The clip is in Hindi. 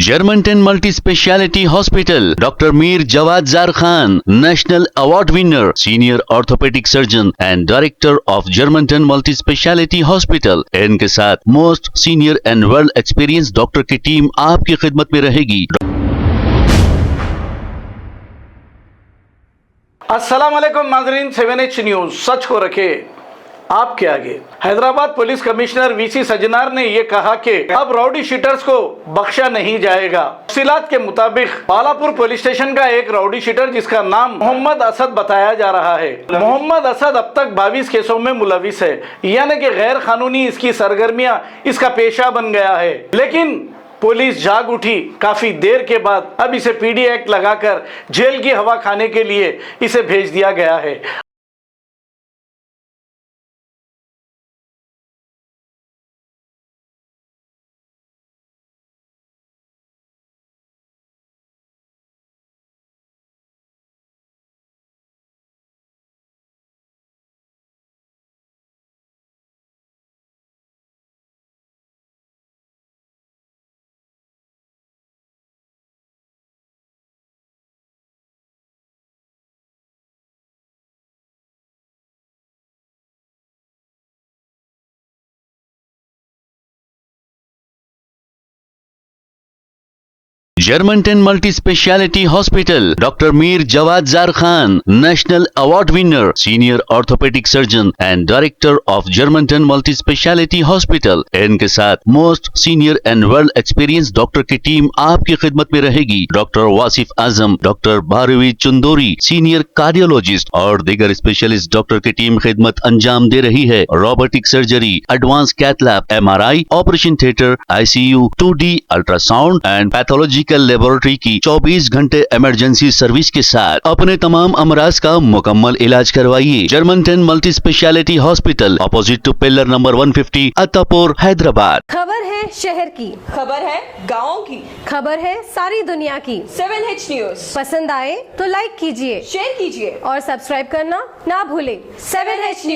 Germantown Multi Speciality Hospital, Dr. Mir Jawad Zar Khan, National Award winner, Senior Orthopedic Surgeon and Director of Germantown Multi Speciality Hospital। इनके साथ most senior and world experience doctor की टीम आपकी खिदमत में रहेगी। अस्सलाम वालेकुम नाज़रीन, 7H न्यूज़ सच को रखे आपके आगे। Hyderabad police commissioner VC Sajjanar ने ये कहा कि अब राउडी शीटर्स को बख्शा नहीं जाएगा। तफसीलात के मुताबिक बालापुर पुलिस स्टेशन का एक राउडी शीटर जिसका नाम मोहम्मद असद बताया जा रहा है। मोहम्मद असद अब तक 22 केसों में मुलविस है, यानी कि गैर कानूनी इसकी सरगर्मियां इसका पेशा बन गया है। लेकिन पुलिस जाग उठी काफी देर के बाद अब इसे पीडी एक्ट लगाकर जेल की हवा खाने के लिए इसे भेज दिया गया है। Germantown Multi Speciality Hospital, Dr. Mir Jawad Zar Khan, National Award winner, Senior Orthopedic Surgeon and Director of Germantown Multi Speciality Hospital। इनके साथ most senior and world experience doctor की टीम आपकी खिदमत में रहेगी। Doctor Wasif Azam, doctor Bharvi Chandori, senior cardiologist और दीगर स्पेशलिस्ट डॉक्टर की टीम खिदमत अंजाम दे रही है। Robotic surgery, advance cath lab, MRI, operation theatre, ICU, 2D ultrasound and pathological laboratory की 24 घंटे इमरजेंसी सर्विस के साथ अपने तमाम अमराज का मुकम्मल इलाज करवाइए। Germanten multi speciality hospital, opposite to pillar number 150, Attapur, Hyderabad. खबर है शहर की, खबर है गाँव की, खबर है सारी दुनिया की। 7H न्यूज़ पसंद आए तो लाइक कीजिए, शेयर कीजिए और सब्सक्राइब करना ना भूलें। 7H news.